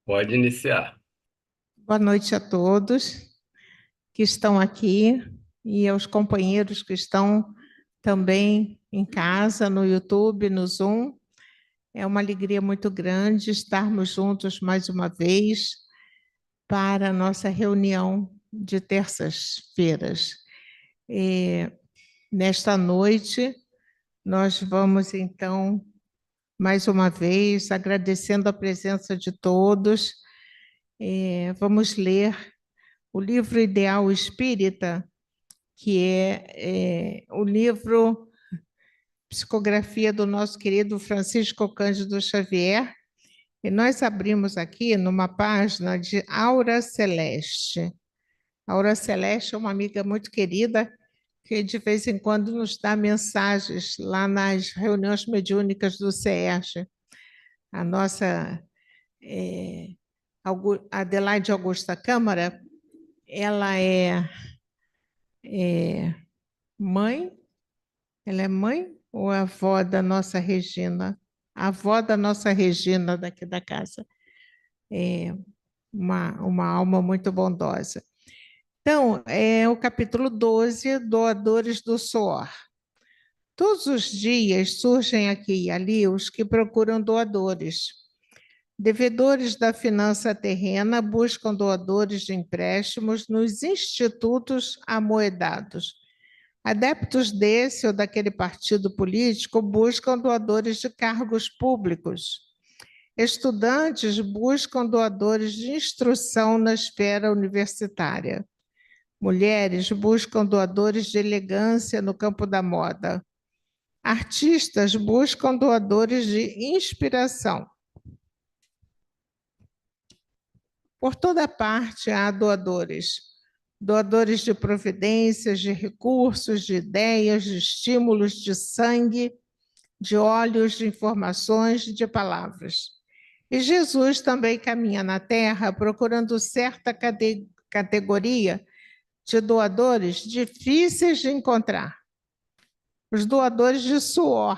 Pode iniciar. Boa noite a todos que estão aqui e aos companheiros que estão também em casa, no YouTube, no Zoom. É uma alegria muito grande estarmos juntos mais uma vez para a nossa reunião de terças-feiras. Nesta noite, nós vamos então, mais uma vez, agradecendo a presença de todos, vamos ler o livro Ideal Espírita, que é o livro Psicografia do nosso querido Francisco Cândido Xavier, e nós abrimos aqui numa página de Aura Celeste. Aura Celeste é uma amiga muito querida, que de vez em quando nos dá mensagens lá nas reuniões mediúnicas do CERJ. A nossa Adelaide Augusta Câmara, ela é mãe. Ela é mãe ou é avó da nossa Regina? A avó da nossa Regina daqui da casa. É uma alma muito bondosa. Então, é o capítulo 12, Doadores do Suor. Todos os dias surgem aqui e ali os que procuram doadores. Devedores da finança terrena buscam doadores de empréstimos nos institutos amoedados. Adeptos desse ou daquele partido político buscam doadores de cargos públicos. Estudantes buscam doadores de instrução na esfera universitária. Mulheres buscam doadores de elegância no campo da moda. Artistas buscam doadores de inspiração. Por toda parte há doadores. Doadores de providências, de recursos, de ideias, de estímulos, de sangue, de olhos, de informações, de palavras. E Jesus também caminha na Terra procurando certa categoria de doadores difíceis de encontrar. Os doadores de suor,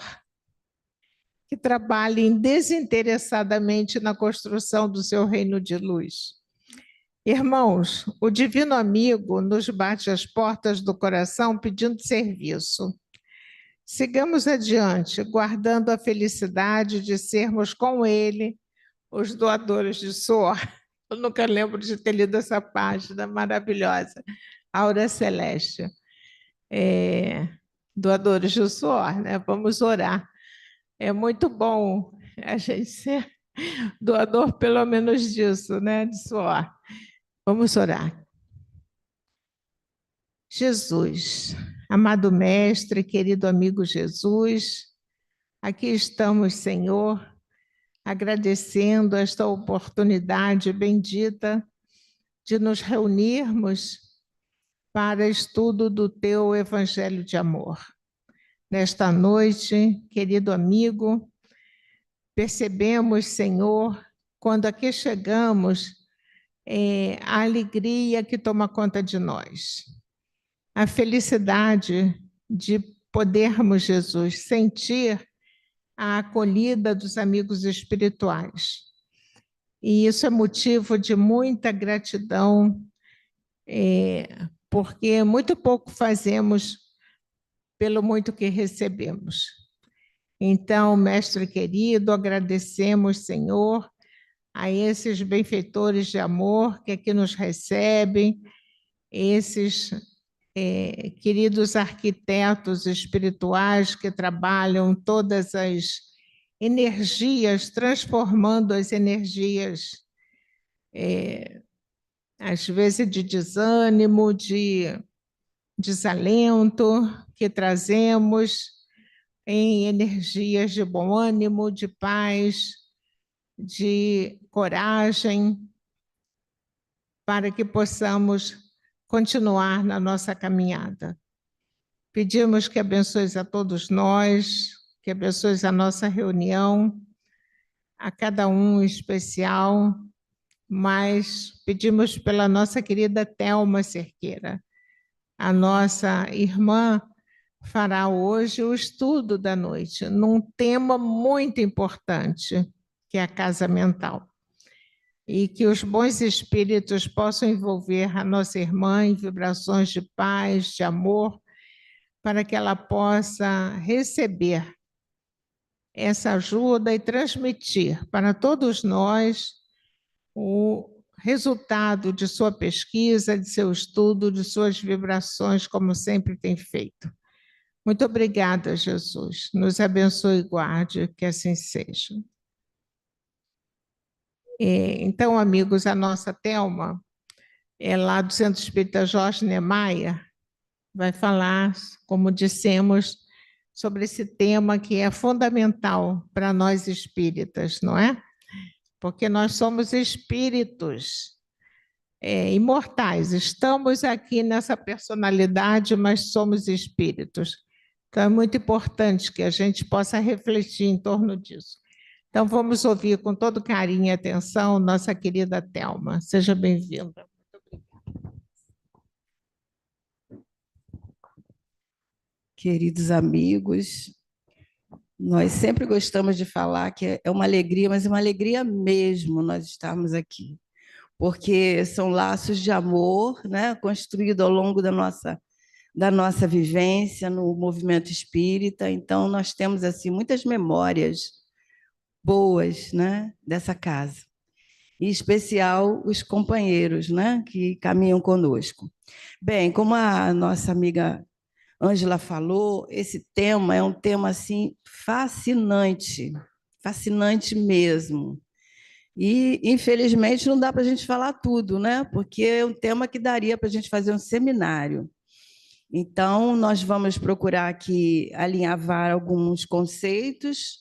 que trabalhem desinteressadamente na construção do seu reino de luz. Irmãos, o divino amigo nos bate às portas do coração pedindo serviço. Sigamos adiante, guardando a felicidade de sermos com ele os doadores de suor. Eu nunca lembro de ter lido essa página maravilhosa. Aura Celeste. Doadores de suor, né? Vamos orar. É muito bom a gente ser doador, pelo menos disso, né? De suor. Vamos orar. Jesus, amado Mestre, querido amigo Jesus, aqui estamos, Senhor, agradecendo esta oportunidade bendita de nos reunirmos para estudo do teu Evangelho de Amor. Nesta noite, querido amigo, percebemos, Senhor, quando aqui chegamos, a alegria que toma conta de nós. A felicidade de podermos, Jesus, sentir a acolhida dos amigos espirituais. E isso é motivo de muita gratidão, porque muito pouco fazemos pelo muito que recebemos. Então, Mestre querido, agradecemos, Senhor, a esses benfeitores de amor que aqui nos recebem, esses queridos arquitetos espirituais que trabalham todas as energias, transformando as energias, às vezes de desânimo, de desalento, que trazemos em energias de bom ânimo, de paz, de coragem, para que possamos continuar na nossa caminhada. Pedimos que abençoe a todos nós, que abençoe a nossa reunião, a cada um em especial, mas pedimos pela nossa querida Thelma Cerqueira. A nossa irmã fará hoje o estudo da noite, num tema muito importante, que é a casa mental. e que os bons espíritos possam envolver a nossa irmã em vibrações de paz, de amor, para que ela possa receber essa ajuda e transmitir para todos nós o resultado de sua pesquisa, de seu estudo, de suas vibrações, como sempre tem feito. Muito obrigada, Jesus. Nos abençoe e guarde, que assim seja. Então, amigos, a nossa Thelma, lá do Centro Espírita Jorge Niemeyer, vai falar, como dissemos, sobre esse tema que é fundamental para nós espíritas, não é? Porque nós somos espíritos imortais, estamos aqui nessa personalidade, mas somos espíritos. Então, é muito importante que a gente possa refletir em torno disso. Então, vamos ouvir com todo carinho e atenção nossa querida Thelma. Seja bem-vinda. Queridos amigos, nós sempre gostamos de falar que é uma alegria, mas é uma alegria mesmo nós estarmos aqui, porque são laços de amor, né, construídos ao longo da nossa vivência no movimento espírita. Então, nós temos assim muitas memórias boas, né, dessa casa, em especial os companheiros, né, que caminham conosco. Bem, como a nossa amiga Ângela falou, esse tema é um tema assim fascinante, fascinante mesmo. E, infelizmente, não dá para a gente falar tudo, né? Porque é um tema que daria para a gente fazer um seminário. Então, nós vamos procurar aqui alinhavar alguns conceitos.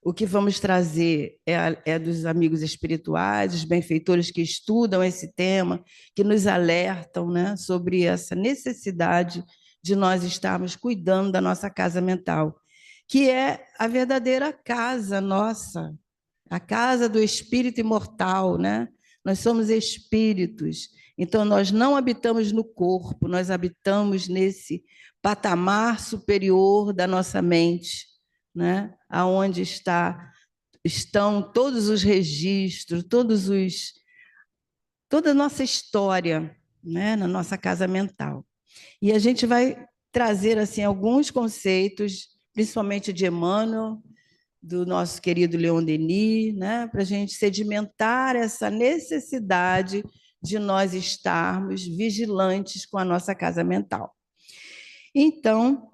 O que vamos trazer é dos amigos espirituais, os benfeitores que estudam esse tema, que nos alertam, né, sobre essa necessidade de nós estarmos cuidando da nossa casa mental, que é a verdadeira casa nossa, a casa do espírito imortal, né? Nós somos espíritos, então nós não habitamos no corpo, nós habitamos nesse patamar superior da nossa mente, né? Aonde estão todos os registros, toda a nossa história, né? Na nossa casa mental. E a gente vai trazer assim alguns conceitos, principalmente de Emmanuel, do nosso querido Leon Denis, né, para a gente sedimentar essa necessidade de nós estarmos vigilantes com a nossa casa mental. Então,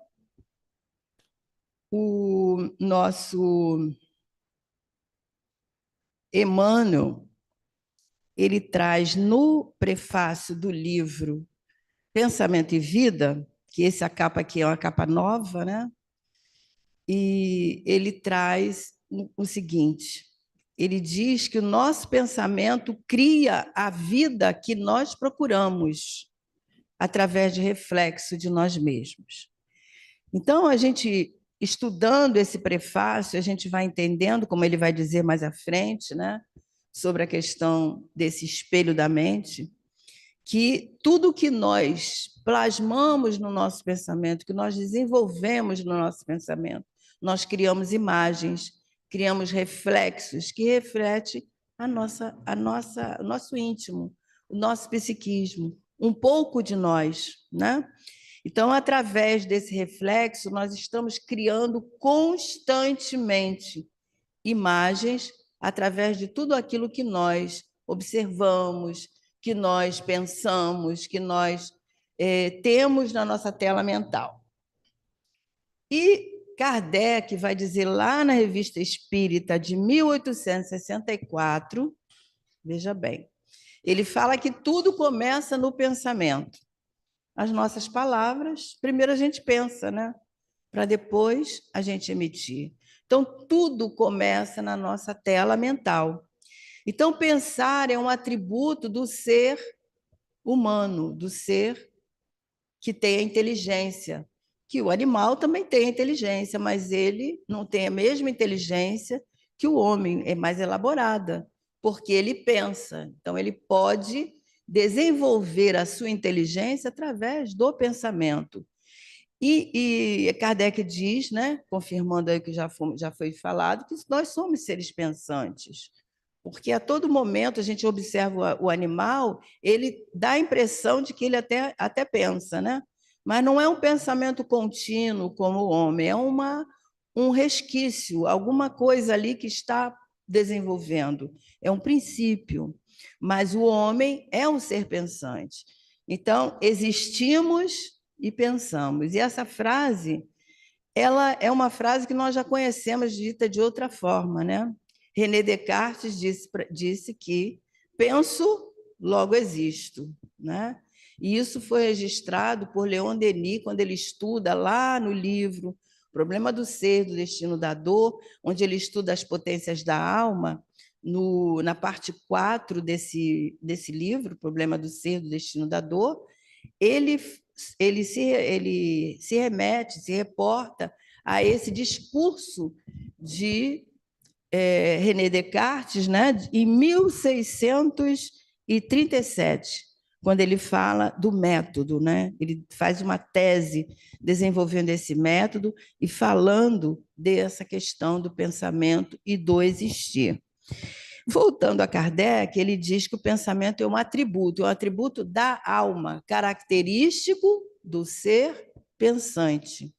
o nosso Emmanuel, ele traz no prefácio do livro Pensamento e Vida, que essa capa aqui é uma capa nova, né? E ele traz o seguinte: ele diz que o nosso pensamento cria a vida que nós procuramos através de reflexo de nós mesmos. Então, a gente, estudando esse prefácio, a gente vai entendendo, como ele vai dizer mais à frente, né, sobre a questão desse espelho da mente, que tudo que nós plasmamos no nosso pensamento, que nós desenvolvemos no nosso pensamento, nós criamos imagens, criamos reflexos que refletem o nosso íntimo, o nosso psiquismo, um pouco de nós, né? Então, através desse reflexo, nós estamos criando constantemente imagens através de tudo aquilo que nós observamos, que nós pensamos, que nós temos na nossa tela mental. E Kardec vai dizer lá na Revista Espírita de 1864, veja bem, ele fala que tudo começa no pensamento. As nossas palavras, primeiro a gente pensa, né? Para depois a gente emitir. Então, tudo começa na nossa tela mental. Então, pensar é um atributo do ser humano, do ser que tem a inteligência, que o animal também tem a inteligência, mas ele não tem a mesma inteligência que o homem, é mais elaborada, porque ele pensa. Então, ele pode desenvolver a sua inteligência através do pensamento. E Kardec diz, né, confirmando aí que já foi falado, que nós somos seres pensantes. porque a todo momento a gente observa o animal, ele dá a impressão de que ele até pensa, né? Mas não é um pensamento contínuo como o homem, é um resquício, alguma coisa ali que está desenvolvendo. É um princípio, mas o homem é um ser pensante. Então, existimos e pensamos. E essa frase, ela é uma frase que nós já conhecemos dita de outra forma, né? René Descartes disse que penso, logo existo, né? E isso foi registrado por Leon Denis quando ele estuda lá no livro Problema do Ser, do Destino da Dor, onde ele estuda as potências da alma, na parte 4 desse livro, Problema do Ser, do Destino da Dor, ele, ele se remete, se reporta a esse discurso de René Descartes, né, em 1637, quando ele fala do método, né? Ele faz uma tese desenvolvendo esse método e falando dessa questão do pensamento e do existir. Voltando a Kardec, ele diz que o pensamento é um atributo da alma, característico do ser pensante.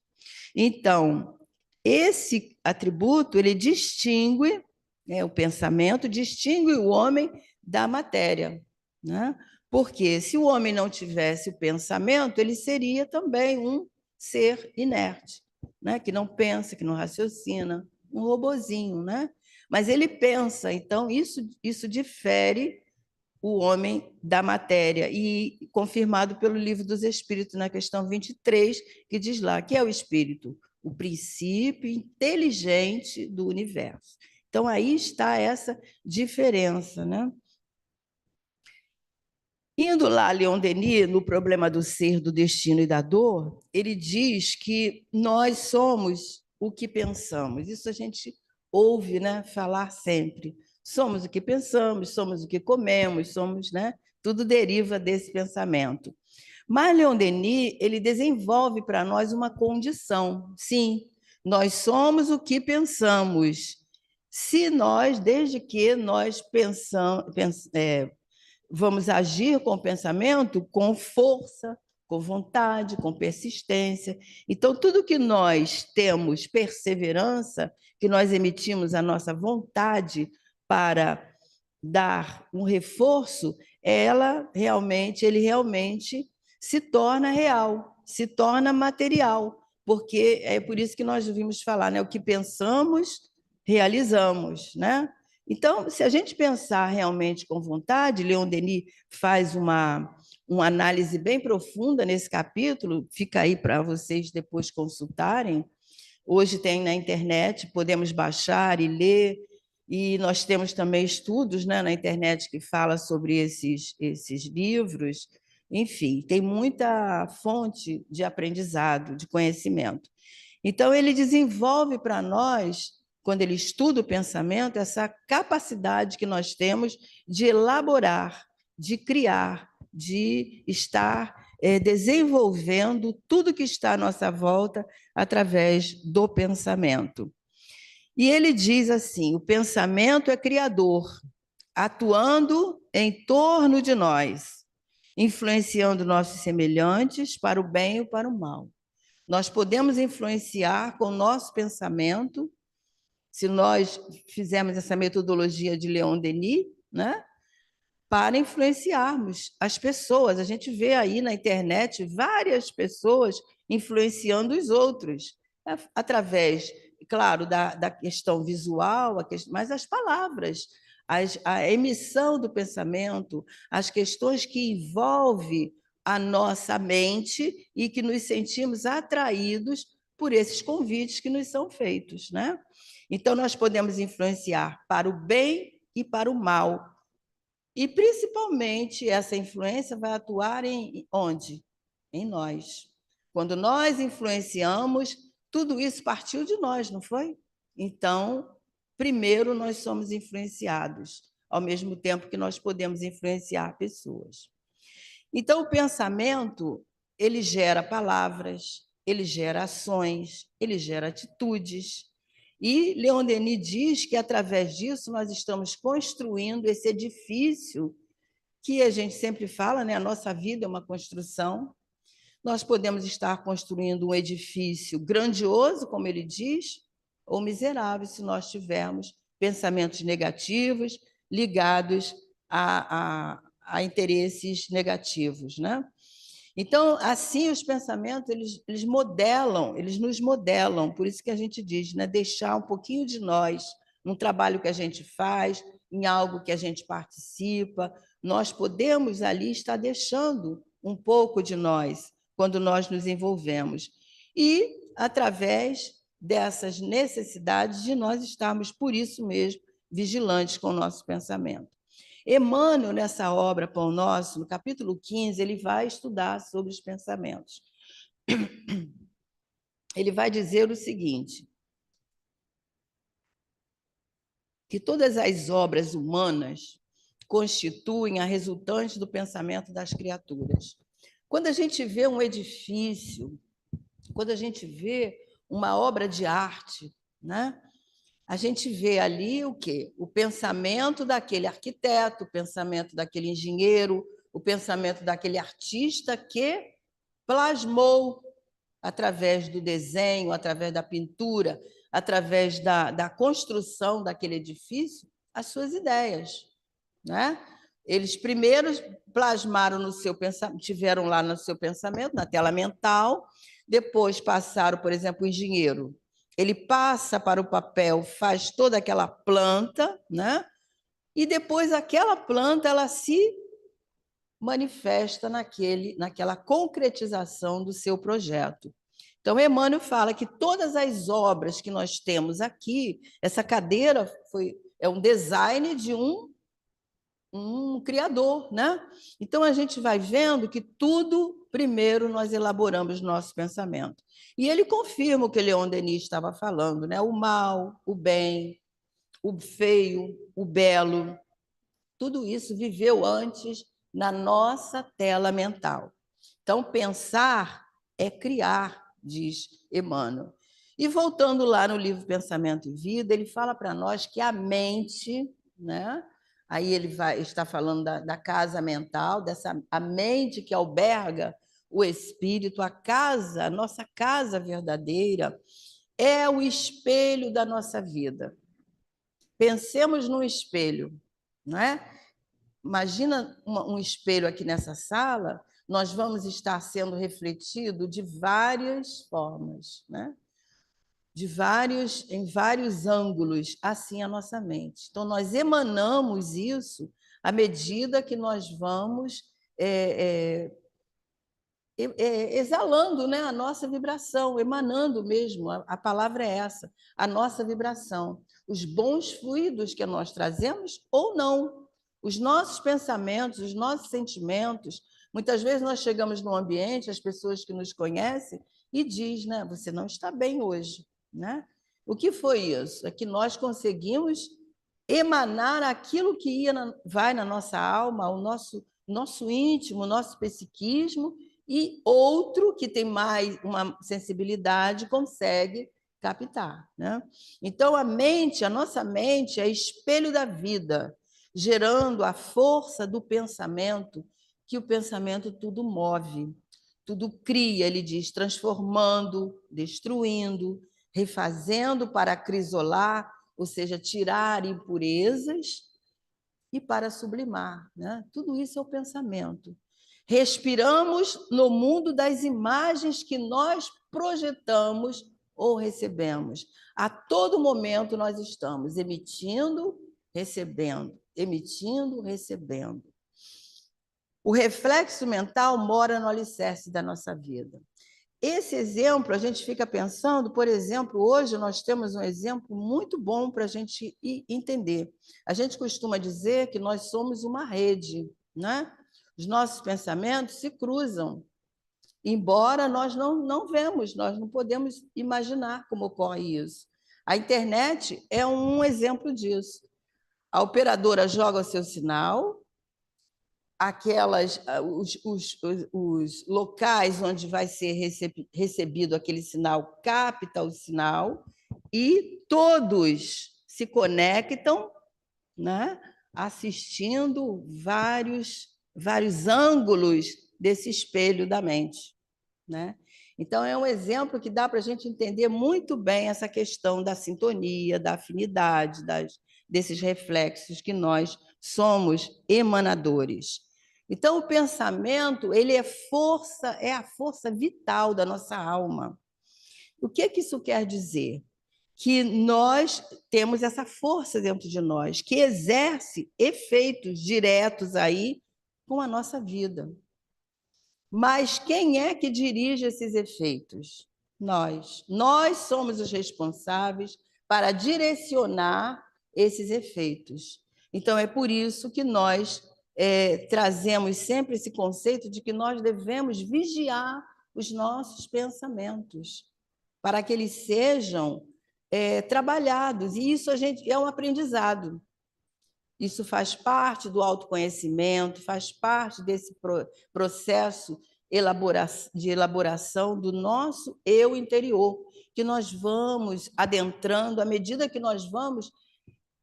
Então, esse atributo, ele distingue, né, o pensamento distingue o homem da matéria, né? Porque se o homem não tivesse o pensamento, ele seria também um ser inerte, né? Que não pensa, que não raciocina, um robozinho, né? Mas ele pensa, então isso difere o homem da matéria, e confirmado pelo Livro dos Espíritos, na questão 23, que diz lá que é o espírito, o princípio inteligente do universo. Então, aí está essa diferença, né? Indo lá, Leon Denis, no Problema do Ser, do Destino e da Dor, ele diz que nós somos o que pensamos. Isso a gente ouve, né, falar sempre. Somos o que pensamos, somos o que comemos, somos, né? Tudo deriva desse pensamento. Mas Leon Denis, ele desenvolve para nós uma condição. Sim, nós somos o que pensamos. Se nós, desde que nós vamos agir com o pensamento com força, com vontade, com persistência. Então, tudo que nós temos perseverança, que nós emitimos a nossa vontade para dar um reforço, ele realmente se torna real, se torna material, porque é por isso que nós vimos falar, né? O que pensamos, realizamos, né? Então, se a gente pensar realmente com vontade, Leon Denis faz uma análise bem profunda nesse capítulo, fica aí para vocês depois consultarem. Hoje tem na internet, podemos baixar e ler, e nós temos também estudos, né, na internet que fala sobre esses livros. Enfim, tem muita fonte de aprendizado, de conhecimento. Então, ele desenvolve para nós, quando ele estuda o pensamento, essa capacidade que nós temos de elaborar, de criar, de estar desenvolvendo tudo que está à nossa volta através do pensamento. E ele diz assim: o pensamento é criador, atuando em torno de nós, influenciando nossos semelhantes para o bem ou para o mal. Nós podemos influenciar com o nosso pensamento, se nós fizermos essa metodologia de Leon Denis, né? Para influenciarmos as pessoas. A gente vê aí na internet várias pessoas influenciando os outros, através, claro, da questão visual, mas as palavras, a emissão do pensamento, as questões que envolvem a nossa mente e que nos sentimos atraídos por esses convites que nos são feitos, né? Então, nós podemos influenciar para o bem e para o mal. E, principalmente, essa influência vai atuar em onde? Em nós. Quando nós influenciamos, tudo isso partiu de nós, não foi? Então, primeiro nós somos influenciados, ao mesmo tempo que nós podemos influenciar pessoas. Então, o pensamento, ele gera palavras, ele gera ações, ele gera atitudes. E Leon Denis diz que, através disso, nós estamos construindo esse edifício que a gente sempre fala, né? A nossa vida é uma construção. Nós podemos estar construindo um edifício grandioso, como ele diz, ou miserável, se nós tivermos pensamentos negativos ligados a interesses negativos, né? Então, assim, os pensamentos, eles modelam, eles nos modelam, por isso que a gente diz, né? Deixar um pouquinho de nós num trabalho que a gente faz, em algo que a gente participa, nós podemos ali estar deixando um pouco de nós quando nós nos envolvemos. E, através dessas necessidades de nós estarmos, por isso mesmo, vigilantes com o nosso pensamento. Emmanuel, nessa obra Pão Nosso, no capítulo 15, ele vai estudar sobre os pensamentos. Ele vai dizer o seguinte, que todas as obras humanas constituem a resultante do pensamento das criaturas. Quando a gente vê um edifício, quando a gente vê uma obra de arte, né? A gente vê ali o quê? O pensamento daquele arquiteto, o pensamento daquele engenheiro, o pensamento daquele artista que plasmou através do desenho, através da pintura, através da construção daquele edifício, as suas ideias, né? Eles primeiro plasmaram no seu pensamento, tiveram lá no seu pensamento, na tela mental, depois passaram, por exemplo, o engenheiro. Ele passa para o papel, faz toda aquela planta, né? E depois aquela planta ela se manifesta naquela concretização do seu projeto. Então, Emmanuel fala que todas as obras que nós temos aqui, essa cadeira é um design de um criador, né? Então a gente vai vendo que tudo primeiro nós elaboramos nosso pensamento. E ele confirma o que Leon Denis estava falando, né? O mal, o bem, o feio, o belo, tudo isso viveu antes na nossa tela mental. Então pensar é criar, diz Emmanuel. E voltando lá no livro Pensamento e Vida, ele fala para nós que a mente, né? Aí ele está falando da casa mental, a mente que alberga o espírito, a nossa casa verdadeira, é o espelho da nossa vida. Pensemos num espelho, não é? Imagina um espelho aqui nessa sala, nós vamos estar sendo refletido de várias formas, né? Em vários ângulos, assim a nossa mente. Então, nós emanamos isso à medida que nós vamos exalando, né, a nossa vibração, emanando mesmo, a palavra é essa, a nossa vibração. Os bons fluidos que nós trazemos ou não, os nossos pensamentos, os nossos sentimentos. Muitas vezes nós chegamos num ambiente, as pessoas que nos conhecem, e diz, né, você não está bem hoje. Né? O que foi isso? É que nós conseguimos emanar aquilo que vai na nossa alma, o nosso íntimo, o nosso psiquismo, e outro que tem mais uma sensibilidade consegue captar. Né? Então, a nossa mente é espelho da vida, gerando a força do pensamento, que o pensamento tudo move, tudo cria, ele diz, transformando, destruindo, refazendo para acrisolar, ou seja, tirar impurezas e para sublimar. Né? Tudo isso é o pensamento. Respiramos no mundo das imagens que nós projetamos ou recebemos. A todo momento nós estamos emitindo, recebendo, emitindo, recebendo. O reflexo mental mora no alicerce da nossa vida. Esse exemplo, a gente fica pensando, por exemplo, hoje nós temos um exemplo muito bom para a gente entender. A gente costuma dizer que nós somos uma rede, né? Os nossos pensamentos se cruzam, embora nós não vemos, nós não podemos imaginar como ocorre isso. A internet é um exemplo disso. A operadora joga o seu sinal, os locais onde vai ser recebido aquele sinal capta o sinal e todos se conectam, né, assistindo vários ângulos desse espelho da mente, né? Então, é um exemplo que dá para a gente entender muito bem essa questão da sintonia, da afinidade, desses reflexos que nós somos emanadores. Então, o pensamento, ele é a força vital da nossa alma. O que isso quer dizer? Que nós temos essa força dentro de nós, que exerce efeitos diretos aí com a nossa vida. Mas quem é que dirige esses efeitos? Nós. Nós somos os responsáveis para direcionar esses efeitos. Então, é por isso que nós trazemos sempre esse conceito de que nós devemos vigiar os nossos pensamentos, para que eles sejam trabalhados. E isso é um aprendizado. Isso faz parte do autoconhecimento, faz parte desse processo de elaboração do nosso eu interior, que nós vamos adentrando à medida que nós vamos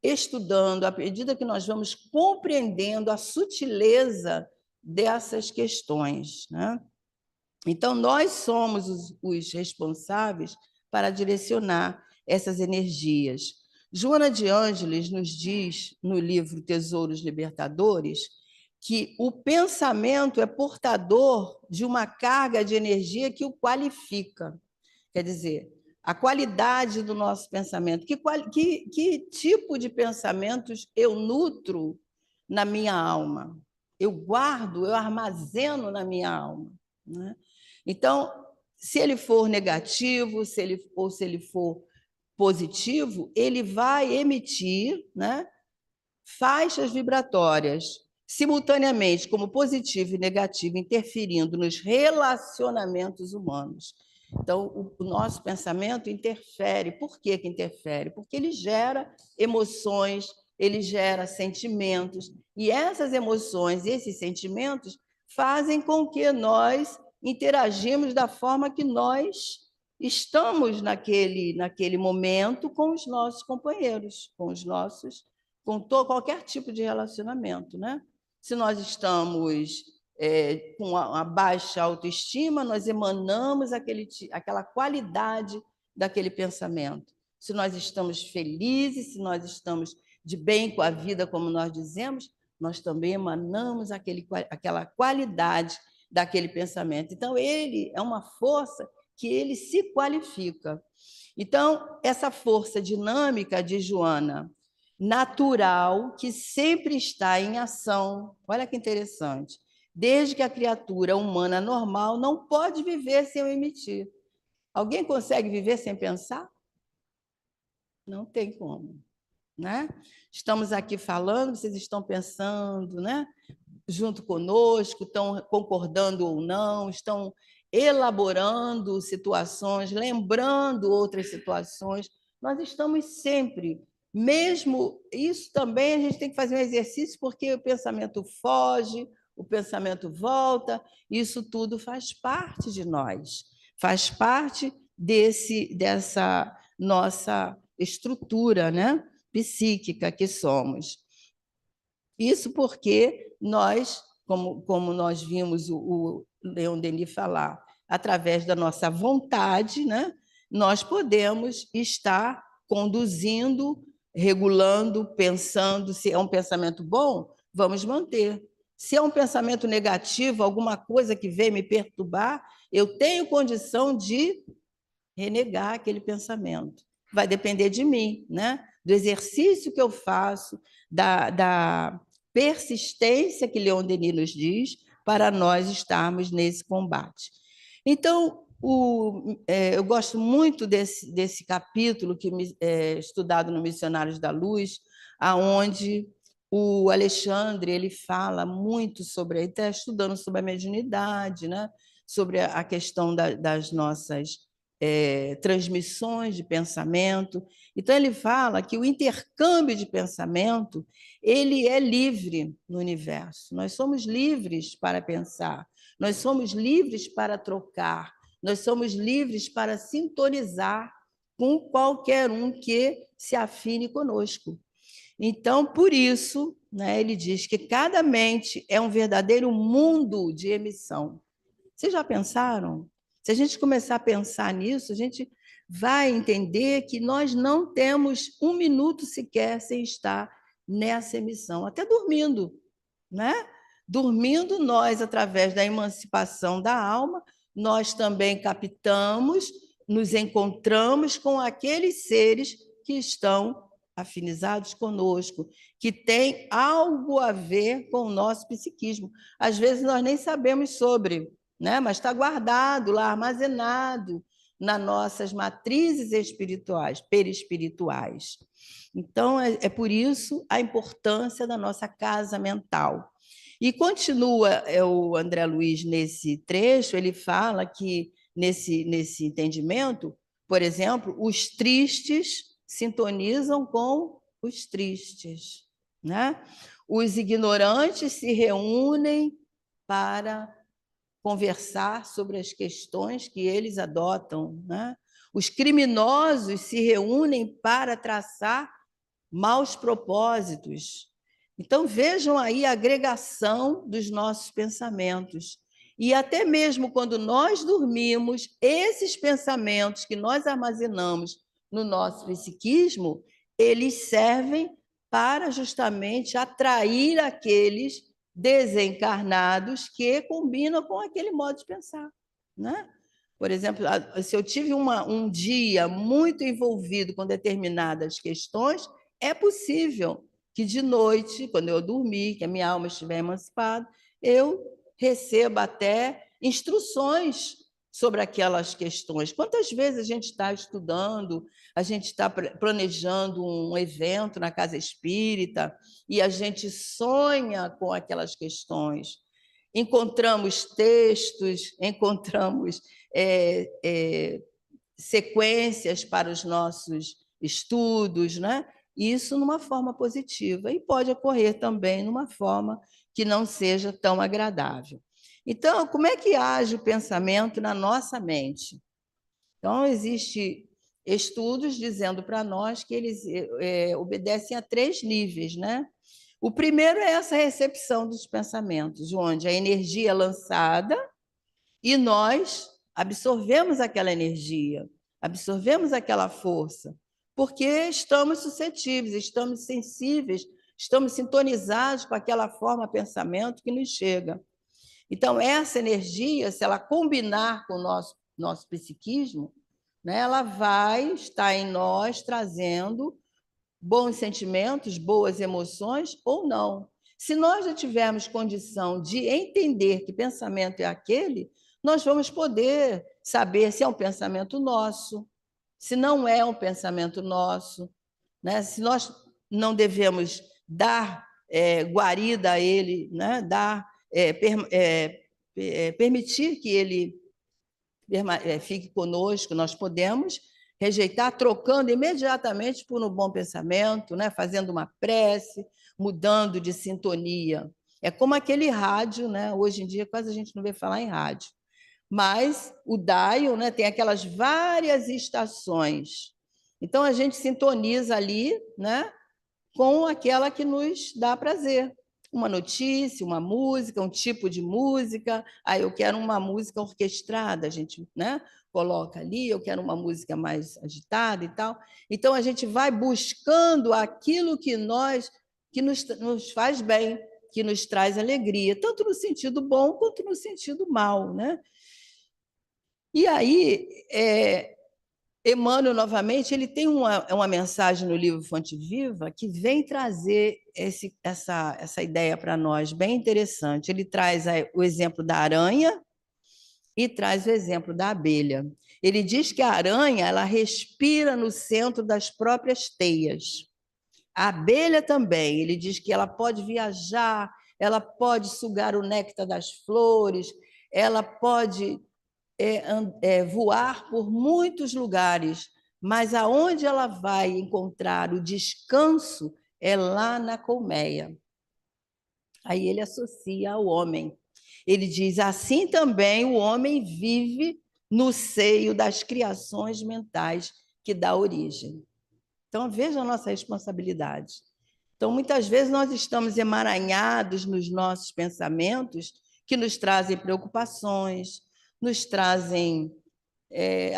estudando, à medida que nós vamos compreendendo a sutileza dessas questões, né? Então, nós somos os responsáveis para direcionar essas energias. Joana de Ângeles nos diz, no livro Tesouros Libertadores, que o pensamento é portador de uma carga de energia que o qualifica. Quer dizer, a qualidade do nosso pensamento. Que tipo de pensamentos eu nutro na minha alma? Eu guardo, eu armazeno na minha alma, né? Então, se ele for negativo, se ele for positivo, ele vai emitir, né, faixas vibratórias simultaneamente, como positivo e negativo, interferindo nos relacionamentos humanos. Então, o nosso pensamento interfere. Por que interfere? Porque ele gera emoções, ele gera sentimentos, e essas emoções, esses sentimentos, fazem com que nós interagimos da forma que nós estamos naquele momento com os nossos companheiros, com qualquer tipo de relacionamento, né? Se nós estamos com a baixa autoestima, nós emanamos aquela qualidade daquele pensamento. Se nós estamos felizes, se nós estamos de bem com a vida, como nós dizemos, nós também emanamos aquela qualidade daquele pensamento. Então, ele é uma força que ele se qualifica. Então, essa força dinâmica de Joana, natural, que sempre está em ação, olha que interessante, desde que a criatura humana normal não pode viver sem o emitir. Alguém consegue viver sem pensar? Não tem como, né? Estamos aqui falando, vocês estão pensando, né? Junto conosco, estão concordando ou não, estão elaborando situações, lembrando outras situações. Nós estamos sempre, mesmo isso também a gente tem que fazer um exercício, porque o pensamento foge, o pensamento volta, isso tudo faz parte de nós, faz parte dessa nossa estrutura, né, psíquica que somos. Isso porque nós, como nós vimos o Leon Denis falar, através da nossa vontade, né, nós podemos estar conduzindo, regulando, pensando. Se é um pensamento bom, vamos manter. Se é um pensamento negativo, alguma coisa que vem me perturbar, eu tenho condição de renegar aquele pensamento. Vai depender de mim, né? Do exercício que eu faço, da persistência que Leon Denis nos diz, para nós estarmos nesse combate. Então, eu gosto muito desse capítulo estudado no Missionários da Luz, aonde o Alexandre ele fala muito sobre, ele está estudando sobre a mediunidade, né? Sobre a questão das nossas transmissões de pensamento. Então, ele fala que o intercâmbio de pensamento ele é livre no universo. Nós somos livres para pensar, nós somos livres para trocar, nós somos livres para sintonizar com qualquer um que se afine conosco. Então, por isso, né, ele diz que cada mente é um verdadeiro mundo de emissão. Vocês já pensaram? Se a gente começar a pensar nisso, a gente vai entender que nós não temos um minuto sequer sem estar nessa emissão, até dormindo, né? Dormindo, nós, através da emancipação da alma, nós também captamos, nos encontramos com aqueles seres que estão afinizados conosco, que têm algo a ver com o nosso psiquismo. Às vezes nós nem sabemos sobre, né? Mas está guardado lá, armazenado nas nossas matrizes espirituais, perispirituais. Então, é por isso a importância da nossa casa mental. E continua o André Luiz nesse trecho, ele fala que, nesse entendimento, por exemplo, os tristes sintonizam com os tristes, né? Os ignorantes se reúnem para conversar sobre as questões que eles adotam, né? Os criminosos se reúnem para traçar maus propósitos. Então, vejam aí a agregação dos nossos pensamentos. E até mesmo quando nós dormimos, esses pensamentos que nós armazenamos no nosso psiquismo, eles servem para justamente atrair aqueles desencarnados que combinam com aquele modo de pensar, né? Por exemplo, se eu tive um dia muito envolvido com determinadas questões, é possível que de noite, quando eu dormir, que a minha alma estiver emancipada, eu receba até instruções sobre aquelas questões. Quantas vezes a gente está estudando, a gente está planejando um evento na casa espírita e a gente sonha com aquelas questões. Encontramos textos, encontramos sequências para os nossos estudos, né? Isso numa forma positiva, e pode ocorrer também numa forma que não seja tão agradável. Então, como é que age o pensamento na nossa mente? Então, existem estudos dizendo para nós que eles obedecem a 3 níveis, né? O primeiro é essa recepção dos pensamentos, onde a energia é lançada e nós absorvemos aquela energia, absorvemos aquela força, porque estamos suscetíveis, estamos sensíveis, estamos sintonizados com aquela forma de pensamento que nos chega. Então, essa energia, se ela combinar com o nosso psiquismo, né, ela vai estar em nós trazendo bons sentimentos, boas emoções ou não. Se nós já tivermos condição de entender que pensamento é aquele, nós vamos poder saber se é um pensamento nosso, se não é um pensamento nosso, né? Se nós não devemos dar guarida a ele, né? Permitir que ele fique conosco, nós podemos rejeitar, trocando imediatamente por um bom pensamento, né? Fazendo uma prece, mudando de sintonia. É como aquele rádio, né? Hoje em dia quase a gente não vê falar em rádio, mas o dial, né, tem aquelas várias estações. Então a gente sintoniza ali, né, com aquela que nos dá prazer. Uma notícia, uma música, um tipo de música. Aí eu quero uma música orquestrada, a gente, né, coloca ali, eu quero uma música mais agitada e tal. Então a gente vai buscando aquilo que nos faz bem, que nos traz alegria, tanto no sentido bom quanto no sentido mal, né? E aí, Emmanuel, novamente, ele tem uma mensagem no livro Fonte Viva que vem trazer essa ideia para nós, bem interessante. Ele traz o exemplo da aranha e traz o exemplo da abelha. Ele diz que a aranha ela respira no centro das próprias teias. A abelha também, ele diz que ela pode viajar, ela pode sugar o néctar das flores, ela pode voar por muitos lugares, mas aonde ela vai encontrar o descanso é lá na colmeia. Aí ele associa ao homem. Ele diz: assim também o homem vive no seio das criações mentais que dá origem. Então, veja a nossa responsabilidade. Então, muitas vezes, nós estamos emaranhados nos nossos pensamentos que nos trazem preocupações, nos trazem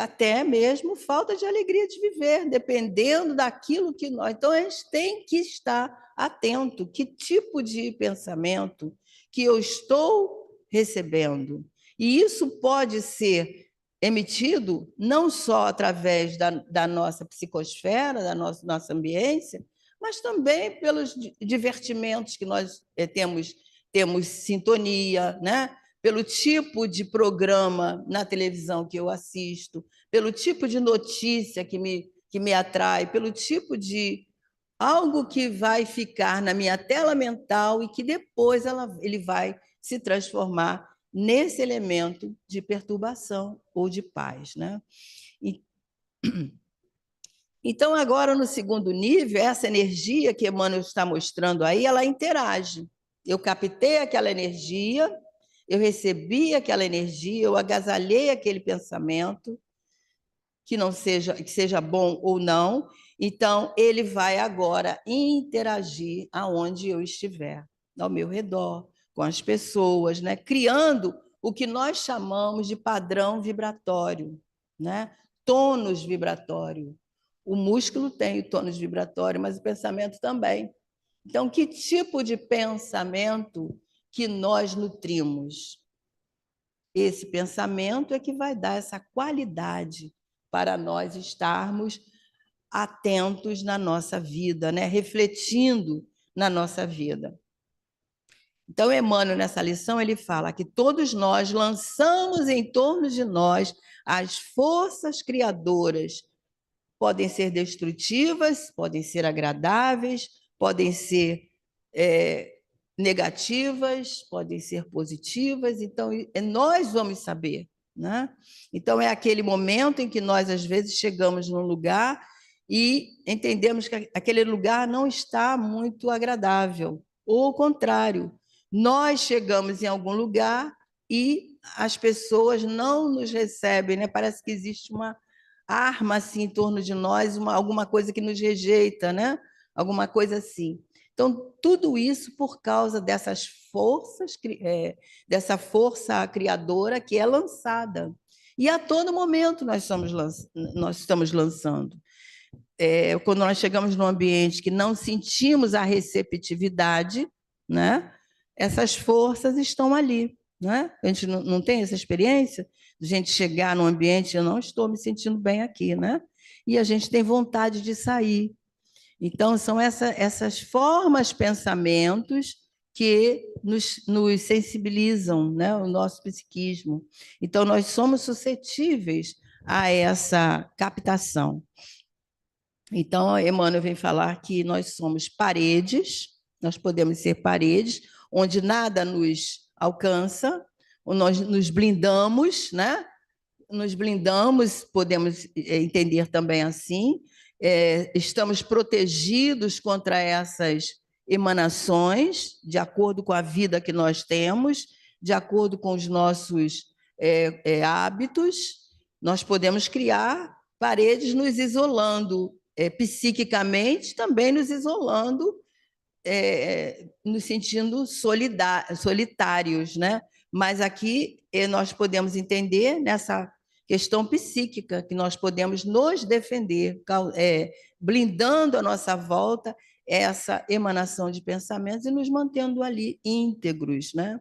até mesmo falta de alegria de viver, dependendo daquilo que nós... Então, a gente tem que estar atento. Que tipo de pensamento que eu estou recebendo? E isso pode ser emitido não só através da nossa psicosfera, da nossa ambiência, mas também pelos divertimentos que nós temos sintonia, né? Pelo tipo de programa na televisão que eu assisto, pelo tipo de notícia que me atrai, pelo tipo de algo que vai ficar na minha tela mental e que depois ele vai se transformar nesse elemento de perturbação ou de paz, né? Então, agora, no segundo nível, essa energia que Emmanuel está mostrando aí, ela interage. Eu captei aquela energia, eu recebi aquela energia, eu agasalhei aquele pensamento, que seja bom ou não, então ele vai agora interagir aonde eu estiver, ao meu redor, com as pessoas, né? Criando o que nós chamamos de padrão vibratório, né? Tônus vibratório. O músculo tem o tônus vibratório, mas o pensamento também. Então, que tipo de pensamento que nós nutrimos? Esse pensamento é que vai dar essa qualidade para nós estarmos atentos na nossa vida, né? Refletindo na nossa vida. Então, Emmanuel, nessa lição, ele fala que todos nós lançamos em torno de nós as forças criadoras. Podem ser destrutivas, podem ser agradáveis, podem ser negativas, podem ser positivas. Então, nós vamos saber, né? Então, é aquele momento em que nós, às vezes, chegamos num lugar e entendemos que aquele lugar não está muito agradável, ou o contrário, nós chegamos em algum lugar e as pessoas não nos recebem, né? Parece que existe uma arma assim em torno de nós, alguma coisa que nos rejeita, né? Alguma coisa assim. Então, tudo isso por causa dessas forças, dessa força criadora que é lançada. E a todo momento nós estamos lançando. Quando nós chegamos num ambiente que não sentimos a receptividade, né? Essas forças estão ali. Né? A gente não tem essa experiência de a gente chegar num ambiente, eu não estou me sentindo bem aqui, né? E a gente tem vontade de sair. Então, são essas formas, pensamentos que nos sensibilizam, né? O nosso psiquismo. Então, nós somos suscetíveis a essa captação. Então, Emmanuel vem falar que nós somos paredes, nós podemos ser paredes, onde nada nos alcança, nós nos blindamos, né? Nos blindamos, podemos entender também assim, estamos protegidos contra essas emanações, de acordo com a vida que nós temos, de acordo com os nossos hábitos, nós podemos criar paredes nos isolando psiquicamente, também nos isolando, nos sentindo solitários, né? Mas aqui nós podemos entender nessa questão psíquica, que nós podemos nos defender, blindando a nossa volta essa emanação de pensamentos e nos mantendo ali íntegros, né?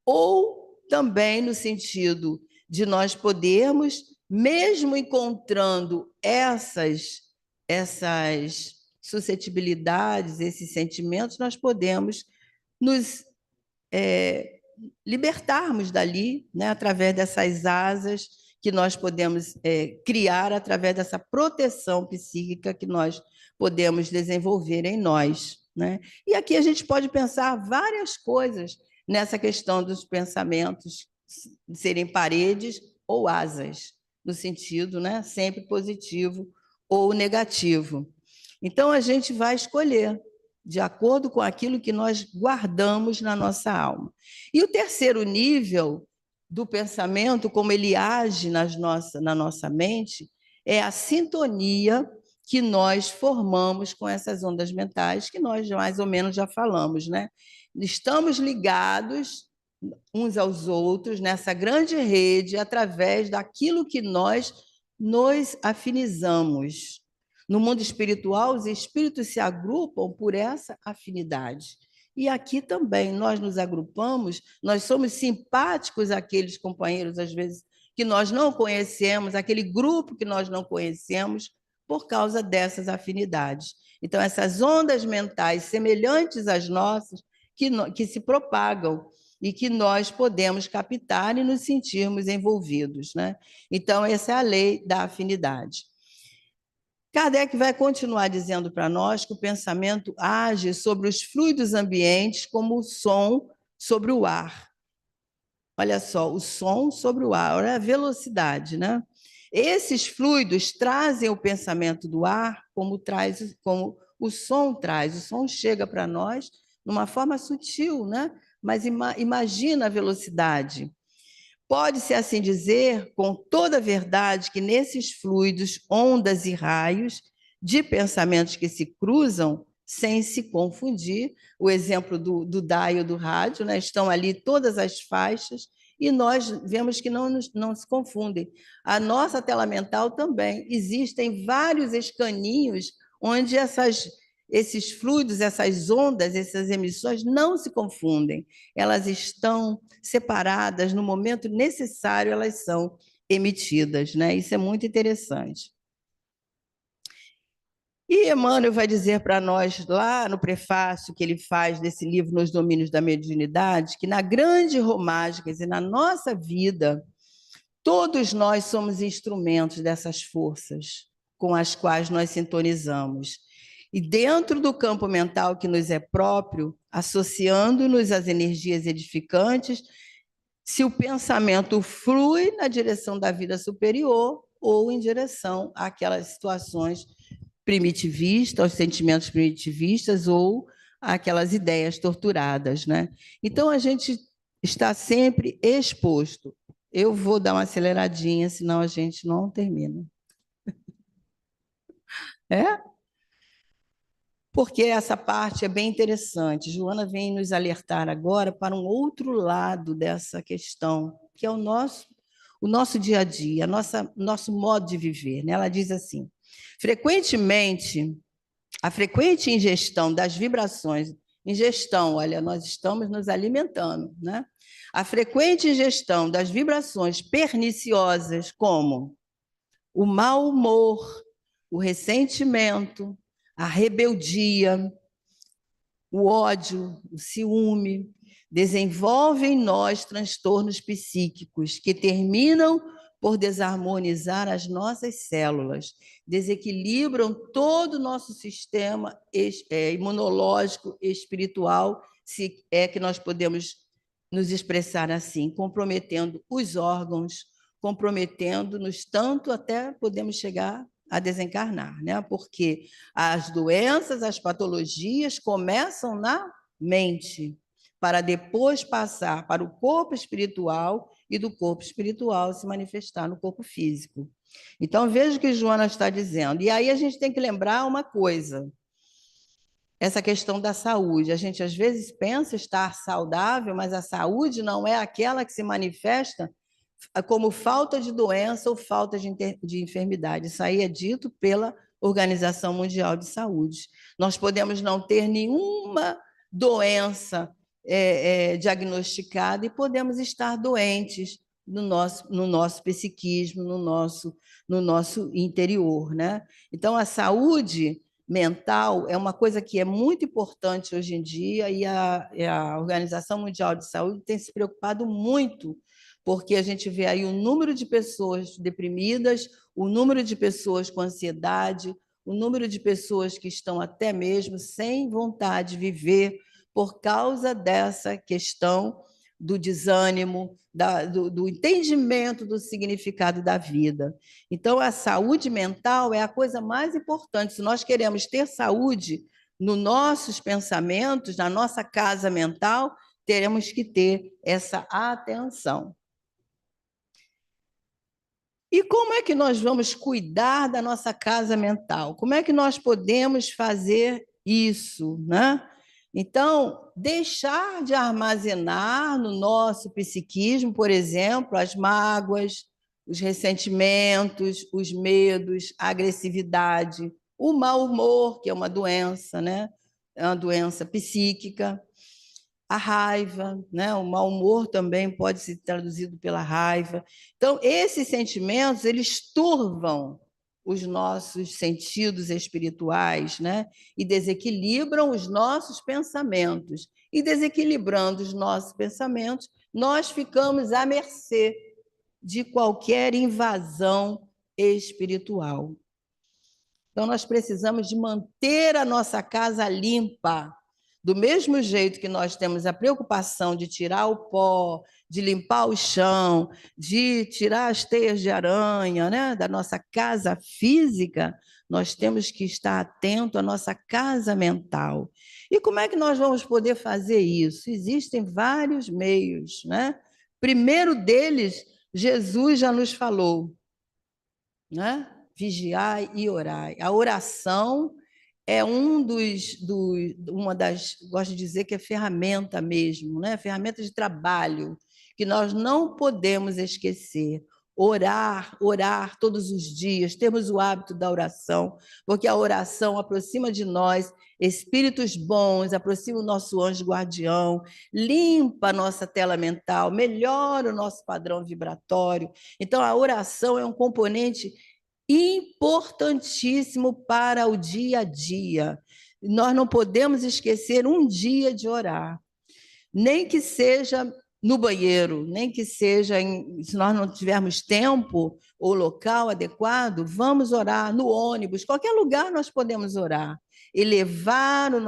Ou também no sentido de nós podermos, mesmo encontrando essas suscetibilidades, esses sentimentos, nós podemos nos libertarmos dali, né, através dessas asas que nós podemos criar através dessa proteção psíquica que nós podemos desenvolver em nós. Né? E aqui a gente pode pensar várias coisas nessa questão dos pensamentos serem paredes ou asas, no sentido, né, sempre positivo ou negativo. Então, a gente vai escolher de acordo com aquilo que nós guardamos na nossa alma. E o terceiro nível do pensamento, como ele age na nossa mente, é a sintonia que nós formamos com essas ondas mentais, que nós mais ou menos já falamos, né? Estamos ligados uns aos outros nessa grande rede através daquilo que nós nos afinizamos. No mundo espiritual, os espíritos se agrupam por essa afinidade. E aqui também nós nos agrupamos, nós somos simpáticos àqueles companheiros, às vezes, que nós não conhecemos, aquele grupo que nós não conhecemos, por causa dessas afinidades. Então, essas ondas mentais semelhantes às nossas, que se propagam e que nós podemos captar e nos sentirmos envolvidos, né? Então, essa é a lei da afinidade. Kardec vai continuar dizendo para nós que o pensamento age sobre os fluidos ambientes como o som sobre o ar. Olha só, o som sobre o ar, olha a velocidade, né? Esses fluidos trazem o pensamento do ar como o som traz. O som chega para nós numa forma sutil, né? Mas imagina a velocidade. Pode-se assim dizer, com toda a verdade, que nesses fluidos, ondas e raios de pensamentos que se cruzam sem se confundir, o exemplo do dial do rádio, né? Estão ali todas as faixas e nós vemos que não se confundem. A nossa tela mental também, existem vários escaninhos onde esses fluidos, essas ondas, essas emissões não se confundem, elas estão separadas, no momento necessário elas são emitidas, né? Isso é muito interessante. E Emmanuel vai dizer para nós, lá no prefácio que ele faz desse livro Nos Domínios da Mediunidade, que na grande romagem, quer dizer, na nossa vida, todos nós somos instrumentos dessas forças com as quais nós sintonizamos. E dentro do campo mental que nos é próprio, associando-nos às energias edificantes, se o pensamento flui na direção da vida superior ou em direção àquelas situações primitivistas, aos sentimentos primitivistas ou àquelas ideias torturadas, né? Então, a gente está sempre exposto. Eu vou dar uma aceleradinha, senão a gente não termina. É? Porque essa parte é bem interessante. Joana vem nos alertar agora para um outro lado dessa questão, que é o nosso dia a dia, nosso modo de viver, né? Ela diz assim: frequentemente, a frequente ingestão das vibrações, ingestão, olha, nós estamos nos alimentando, né? A frequente ingestão das vibrações perniciosas, como o mau humor, o ressentimento, a rebeldia, o ódio, o ciúme, desenvolvem em nós transtornos psíquicos que terminam por desarmonizar as nossas células, desequilibram todo o nosso sistema imunológico e espiritual, se é que nós podemos nos expressar assim, comprometendo os órgãos, comprometendo-nos tanto até podemos chegar a desencarnar, né? Porque as doenças, as patologias começam na mente, para depois passar para o corpo espiritual e do corpo espiritual se manifestar no corpo físico. Então, veja o que Joana está dizendo. E aí a gente tem que lembrar uma coisa, essa questão da saúde. A gente às vezes pensa estar saudável, mas a saúde não é aquela que se manifesta como falta de doença ou falta de enfermidade. Isso aí é dito pela Organização Mundial de Saúde. Nós podemos não ter nenhuma doença diagnosticada e podemos estar doentes no nosso psiquismo, no nosso interior, né? Então, a saúde mental é uma coisa que é muito importante hoje em dia e a Organização Mundial de Saúde tem se preocupado muito, porque a gente vê aí o número de pessoas deprimidas, o número de pessoas com ansiedade, o número de pessoas que estão até mesmo sem vontade de viver por causa dessa questão do desânimo, do entendimento do significado da vida. Então, a saúde mental é a coisa mais importante. Se nós queremos ter saúde nos nossos pensamentos, na nossa casa mental, teremos que ter essa atenção. E como é que nós vamos cuidar da nossa casa mental? Como é que nós podemos fazer isso, né? Então, deixar de armazenar no nosso psiquismo, por exemplo, as mágoas, os ressentimentos, os medos, a agressividade, o mau humor, que é uma doença, né? É uma doença psíquica, a raiva, né? O mau humor também pode ser traduzido pela raiva. Então, esses sentimentos, eles turvam os nossos sentidos espirituais, né? E desequilibram os nossos pensamentos. E desequilibrando os nossos pensamentos, nós ficamos à mercê de qualquer invasão espiritual. Então, nós precisamos de manter a nossa casa limpa. Do mesmo jeito que nós temos a preocupação de tirar o pó, de limpar o chão, de tirar as teias de aranha, né, da nossa casa física, nós temos que estar atento à nossa casa mental. E como é que nós vamos poder fazer isso? Existem vários meios, né? Primeiro deles, Jesus já nos falou, né? Vigiai e orai. A oração é uma das, gosto de dizer que é ferramenta mesmo, né? Ferramenta de trabalho, que nós não podemos esquecer. Orar, orar todos os dias, temos o hábito da oração, porque a oração aproxima de nós espíritos bons, aproxima o nosso anjo guardião, limpa a nossa tela mental, melhora o nosso padrão vibratório. Então, a oração é um componente importantíssimo para o dia a dia. Nós não podemos esquecer um dia de orar, nem que seja no banheiro, nem que seja, se nós não tivermos tempo ou local adequado, vamos orar no ônibus, qualquer lugar nós podemos orar, elevar o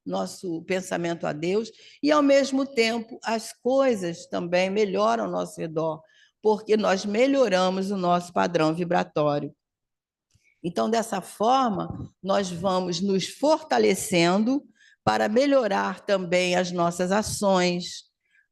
nosso pensamento a Deus e, ao mesmo tempo, as coisas também melhoram ao nosso redor, porque nós melhoramos o nosso padrão vibratório. Então, dessa forma, nós vamos nos fortalecendo para melhorar também as nossas ações,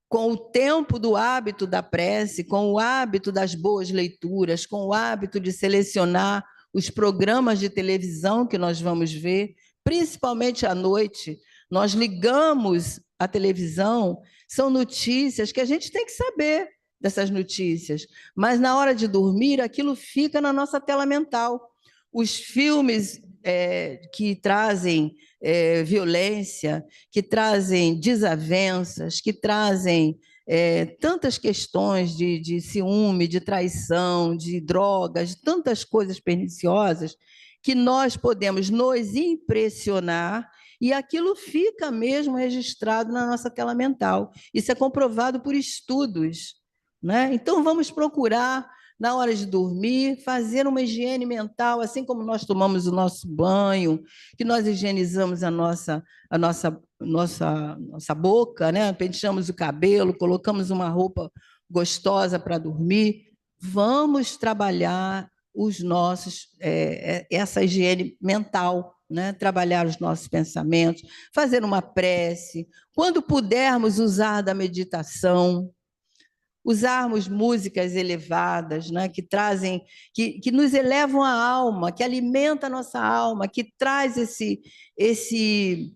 com o tempo do hábito da prece, com o hábito das boas leituras, com o hábito de selecionar os programas de televisão que nós vamos ver, principalmente à noite. Nós ligamos a televisão, são notícias que a gente tem que saber dessas notícias, mas na hora de dormir, aquilo fica na nossa tela mental. Os filmes que trazem violência, que trazem desavenças, que trazem tantas questões de ciúme, de traição, de drogas, de tantas coisas perniciosas, que nós podemos nos impressionar e aquilo fica mesmo registrado na nossa tela mental. Isso é comprovado por estudos, né? Então, vamos procurar na hora de dormir, fazer uma higiene mental, assim como nós tomamos o nosso banho, que nós higienizamos a nossa boca, né? Penteamos o cabelo, colocamos uma roupa gostosa para dormir. Vamos trabalhar essa higiene mental, né? Trabalhar os nossos pensamentos, fazer uma prece, quando pudermos usar da meditação, usarmos músicas elevadas, né, que trazem, que nos elevam a alma, que alimenta a nossa alma, que traz esse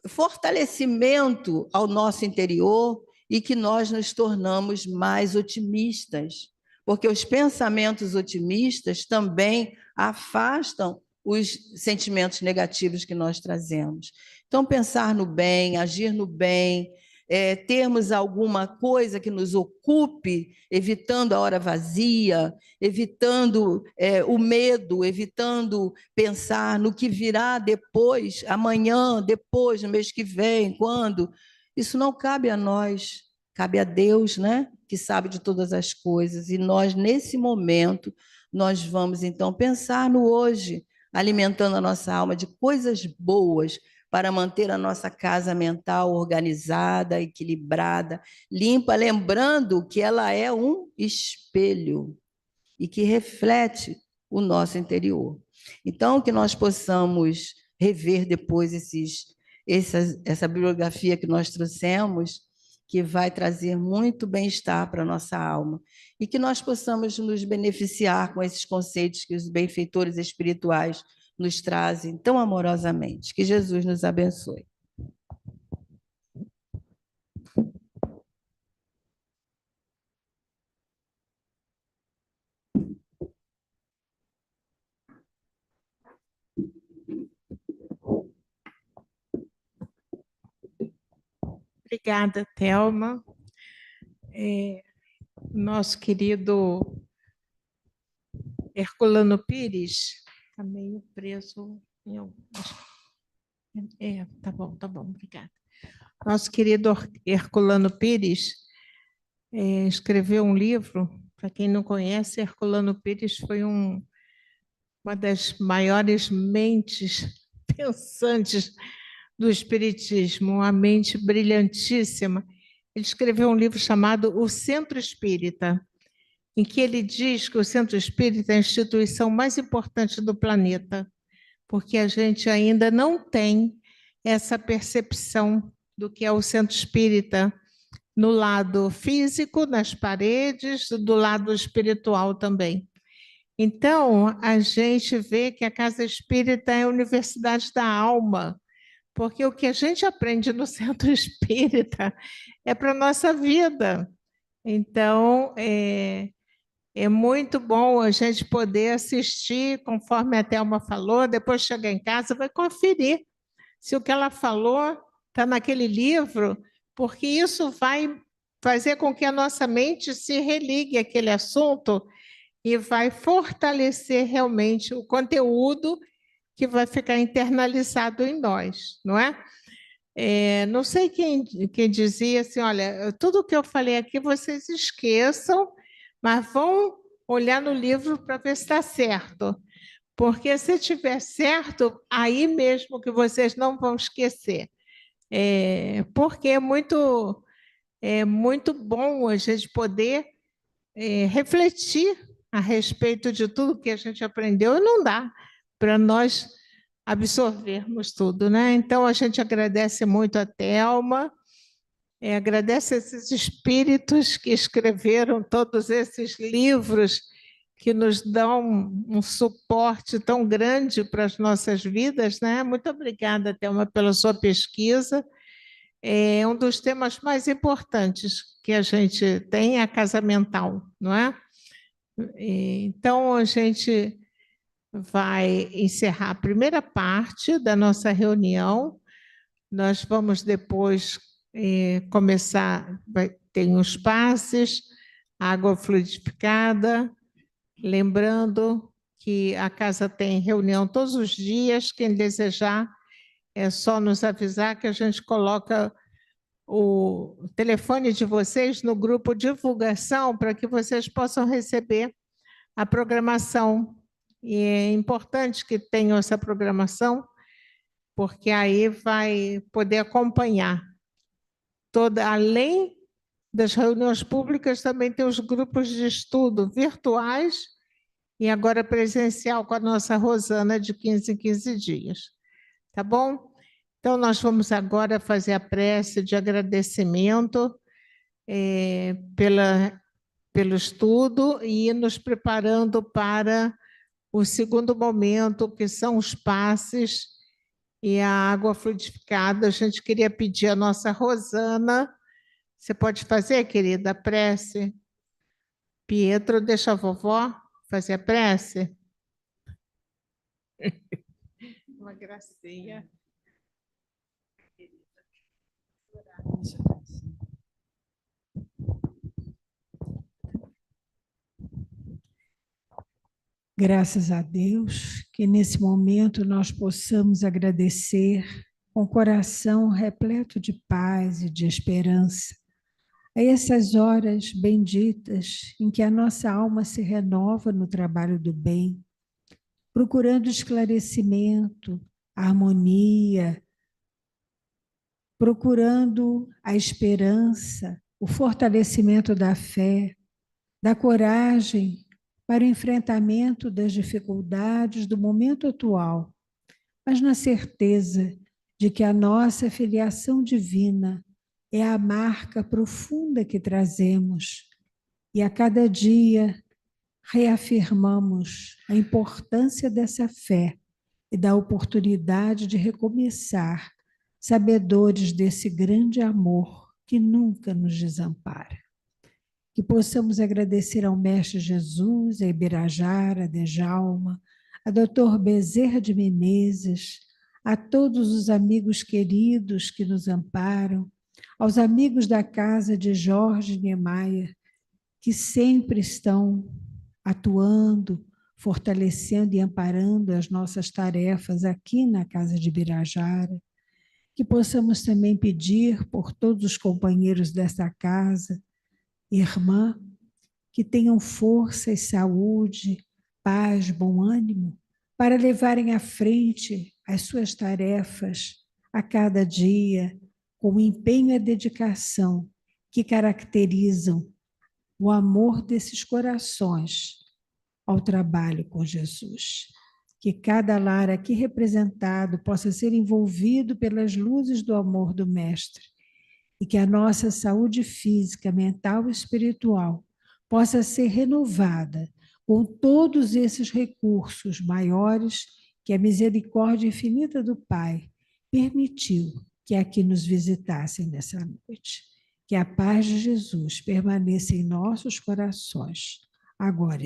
fortalecimento ao nosso interior e que nós nos tornamos mais otimistas, porque os pensamentos otimistas também afastam os sentimentos negativos que nós trazemos. Então, pensar no bem, agir no bem, termos alguma coisa que nos ocupe, evitando a hora vazia, evitando o medo, evitando pensar no que virá depois, amanhã, depois, no mês que vem, quando. Isso não cabe a nós, cabe a Deus, né? Que sabe de todas as coisas. E nós, nesse momento, nós vamos então pensar no hoje, alimentando a nossa alma de coisas boas, para manter a nossa casa mental organizada, equilibrada, limpa, lembrando que ela é um espelho e que reflete o nosso interior. Então, que nós possamos rever depois essa bibliografia que nós trouxemos que vai trazer muito bem-estar para a nossa alma e que nós possamos nos beneficiar com esses conceitos que os benfeitores espirituais nos trazem tão amorosamente. Que Jesus nos abençoe. Obrigada, Thelma. Nosso querido Herculano Pires está meio preso. Tá bom, obrigada. Nosso querido Herculano Pires escreveu um livro. Para quem não conhece, Herculano Pires foi uma das maiores mentes pensantes do Espiritismo, uma mente brilhantíssima. Ele escreveu um livro chamado O Centro Espírita, em que ele diz que o Centro Espírita é a instituição mais importante do planeta, porque a gente ainda não tem essa percepção do que é o Centro Espírita no lado físico, nas paredes, do lado espiritual também. Então, a gente vê que a Casa Espírita é a universidade da alma, porque o que a gente aprende no Centro Espírita é para a nossa vida. Então, é muito bom a gente poder assistir, conforme a Thelma falou, depois chegar em casa, vai conferir se o que ela falou está naquele livro, porque isso vai fazer com que a nossa mente se religue àquele assunto e vai fortalecer realmente o conteúdo que vai ficar internalizado em nós, não é? Não sei quem dizia assim, olha, tudo que eu falei aqui vocês esqueçam, mas vão olhar no livro para ver se está certo. Porque se estiver certo, aí mesmo que vocês não vão esquecer. Porque é muito bom a gente poder refletir a respeito de tudo que a gente aprendeu e não dá para nós absorvermos tudo, né? Então, a gente agradece muito a Thelma, agradece esses espíritos que escreveram todos esses livros que nos dão um suporte tão grande para as nossas vidas, né? Muito obrigada, Thelma, pela sua pesquisa. É um dos temas mais importantes que a gente tem é a casa mental, não é? Então, a gente vai encerrar a primeira parte da nossa reunião. Nós vamos depois começar, tem os passes, água fluidificada, lembrando que a casa tem reunião todos os dias, quem desejar é só nos avisar que a gente coloca o telefone de vocês no grupo divulgação para que vocês possam receber a programação. E é importante que tenham essa programação, porque aí vai poder acompanhar. Além das reuniões públicas, também tem os grupos de estudo virtuais e agora presencial com a nossa Rosana de 15 em 15 dias. Tá bom? Então, nós vamos agora fazer a prece de agradecimento pelo estudo e ir nos preparando para o segundo momento, que são os passes e a água fluidificada. A gente queria pedir a nossa Rosana. Você pode fazer, querida, a prece? Pietro, deixa a vovó fazer a prece. Uma gracinha. Graças a Deus que nesse momento nós possamos agradecer com o coração repleto de paz e de esperança a essas horas benditas em que a nossa alma se renova no trabalho do bem, procurando esclarecimento, harmonia, procurando a esperança, o fortalecimento da fé, da coragem para o enfrentamento das dificuldades do momento atual, mas na certeza de que a nossa filiação divina é a marca profunda que trazemos e a cada dia reafirmamos a importância dessa fé e da oportunidade de recomeçar, sabedores desse grande amor que nunca nos desampara. Que possamos agradecer ao Mestre Jesus, a Ibirajara, a Djalma, a Dr. Bezerra de Menezes, a todos os amigos queridos que nos amparam, aos amigos da casa de Jorge Niemeyer, que sempre estão atuando, fortalecendo e amparando as nossas tarefas aqui na casa de Ibirajara. Que possamos também pedir por todos os companheiros desta casa, irmã, que tenham força e saúde, paz, bom ânimo, para levarem à frente as suas tarefas a cada dia, com o empenho e a dedicação que caracterizam o amor desses corações ao trabalho com Jesus. Que cada lar aqui representado possa ser envolvido pelas luzes do amor do Mestre e que a nossa saúde física, mental e espiritual possa ser renovada com todos esses recursos maiores que a misericórdia infinita do Pai permitiu que aqui nos visitassem nessa noite. Que a paz de Jesus permaneça em nossos corações, agora